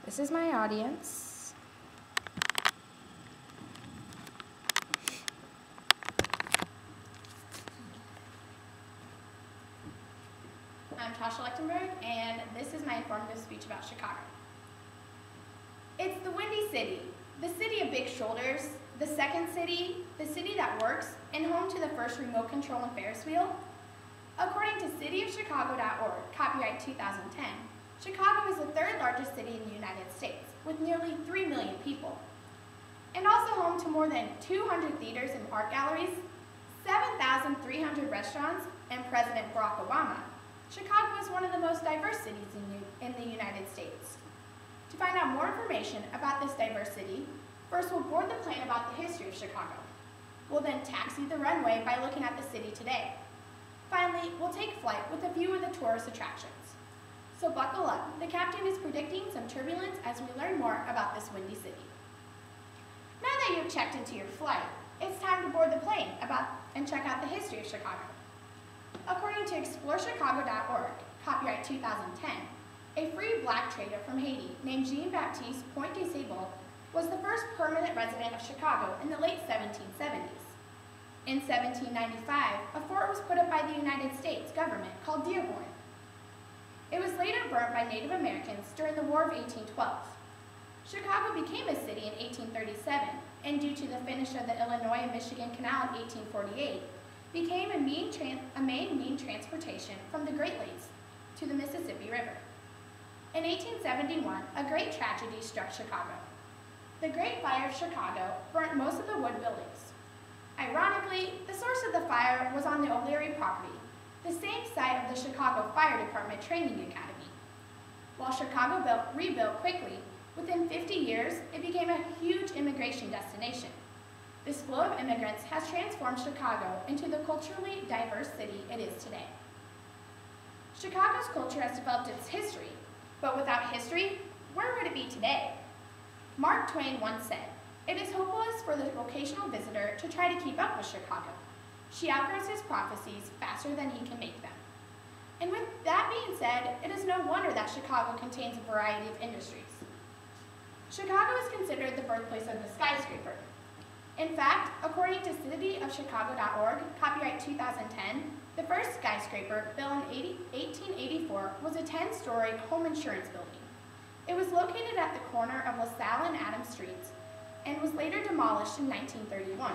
This is my audience. I'm Tasha Lechtenberg, and this is my informative speech about Chicago. It's the Windy City, the city of big shoulders, the second city, the city that works, and home to the first remote control and Ferris wheel. According to cityofchicago.org, copyright 2010, Chicago is the third largest city in the United States, with nearly 3 million people, and also home to more than 200 theaters and art galleries, 7,300 restaurants, and President Barack Obama. Chicago is one of the most diverse cities in the United States. To find out more information about this diverse city, first we'll board the plane about the history of Chicago. We'll then taxi the runway by looking at the city today. Finally, we'll take flight with a few of the tourist attractions. So buckle up, the captain is predicting some turbulence as we learn more about this windy city. Now that you've checked into your flight, it's time to board the plane and check out the history of Chicago. According to explorechicago.org, copyright 2010, a free black trader from Haiti named Jean-Baptiste Point de Sable was the first permanent resident of Chicago in the late 1770s. In 1795, a fort was put up by the United States government called Dearborn. It was later burnt by Native Americans during the War of 1812. Chicago became a city in 1837, and due to the finish of the Illinois and Michigan Canal in 1848, became a main mean transportation from the Great Lakes to the Mississippi River. In 1871, a great tragedy struck Chicago. The Great Fire of Chicago burnt most of the wood buildings. Ironically, the source of the fire was on the O'Leary property, the same site of the Chicago Fire Department Training Academy. While Chicago rebuilt quickly, within 50 years, it became a huge immigration destination. This flow of immigrants has transformed Chicago into the culturally diverse city it is today. Chicago's culture has developed its history, but without history, where would it be today? Mark Twain once said, "It is hopeless for the occasional visitor to try to keep up with Chicago. She outgrows his prophecies faster than he can make them." And with that being said, it is no wonder that Chicago contains a variety of industries. Chicago is considered the birthplace of the skyscraper. In fact, according to cityofchicago.org, copyright 2010, the first skyscraper, built in 1884, was a 10-story home insurance building. It was located at the corner of LaSalle and Adams Streets and was later demolished in 1931.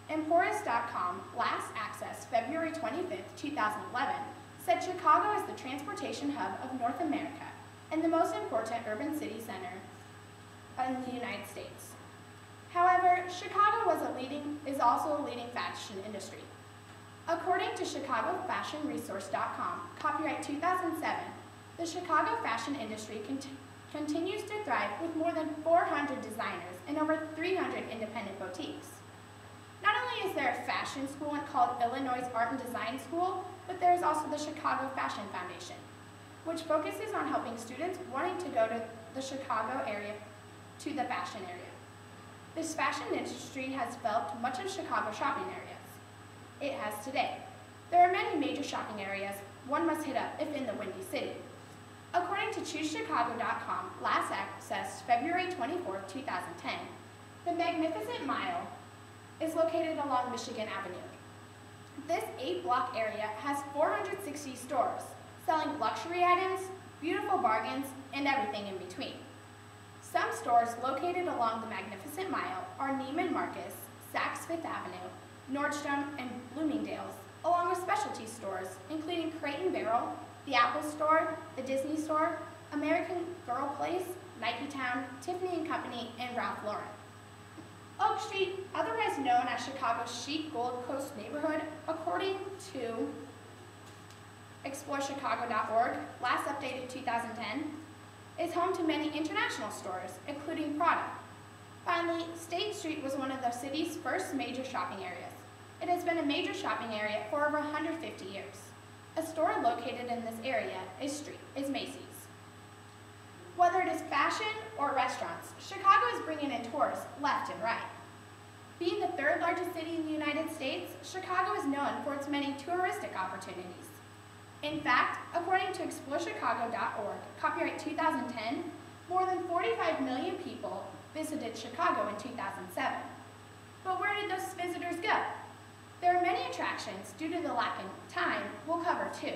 Emporis.com, last accessed February 25, 2011, said Chicago is the transportation hub of North America and the most important urban city center in the United States. However, Chicago is also a leading fashion industry. According to ChicagoFashionResource.com, copyright 2007, the Chicago fashion industry continues to thrive with more than 400 designers and over 300 independent boutiques. Not only is there a fashion school called Illinois Art and Design School, but there is also the Chicago Fashion Foundation, which focuses on helping students wanting to go to the Chicago area to the fashion area. This fashion industry has developed much of Chicago's shopping areas it has today. There are many major shopping areas one must hit up if in the Windy City. According to ChooseChicago.com, last accessed February 24, 2010, the Magnificent Mile is located along Michigan Avenue. This 8-block area has 460 stores, selling luxury items, beautiful bargains, and everything in between. Some stores located along the Magnificent Mile are Neiman Marcus, Saks Fifth Avenue, Nordstrom, and Bloomingdale's, along with specialty stores, including Crate & Barrel, the Apple Store, the Disney Store, American Girl Place, Nike Town, Tiffany & Company, and Ralph Lauren. Oak Street, otherwise known as Chicago's chic Gold Coast neighborhood, according to explorechicago.org, last updated 2010, is home to many international stores, including Prada. Finally, State Street was one of the city's first major shopping areas. It has been a major shopping area for over 150 years. A store located in this area is Macy's. Whether it is fashion or restaurants, Chicago is bringing in tourists left and right. Being the third largest city in the United States, Chicago is known for its many touristic opportunities. In fact, according to explorechicago.org, copyright 2010, More than 45 million people visited Chicago in 2007. But where did those visitors go? There are many attractions due to the lack of time we'll cover two.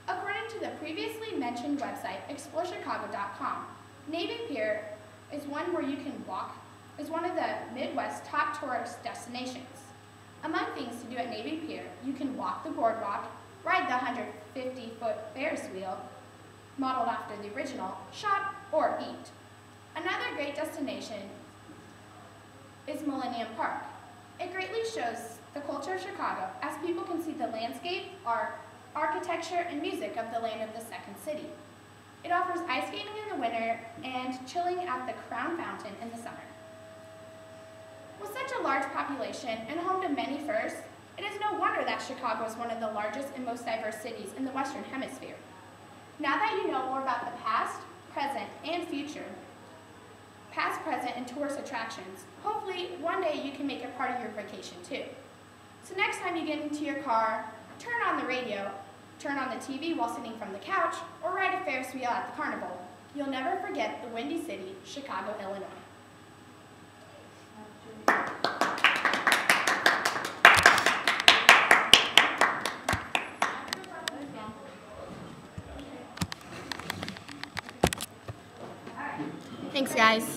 According to the previously mentioned website, explorechicago.com, Navy Pier is one of the Midwest's top tourist destinations. Among things to do at Navy Pier, you can walk the boardwalk, ride the 150-foot Ferris wheel, modeled after the original, shop, or eat. Another great destination is Millennium Park. It greatly shows the culture of Chicago as people can see the landscape, art, architecture, and music of the land of the Second City. It offers ice skating in the winter and chilling at the Crown Fountain in the summer. With such a large population and home to many firsts, it is no wonder that Chicago is one of the largest and most diverse cities in the Western Hemisphere. Now that you know more about the past, present, and future, past, present, and tourist attractions, hopefully one day you can make it part of your vacation too. So next time you get into your car, turn on the radio, turn on the TV while sitting from the couch, or ride a Ferris wheel at the carnival. You'll never forget the Windy City, Chicago, Illinois. Thanks, guys.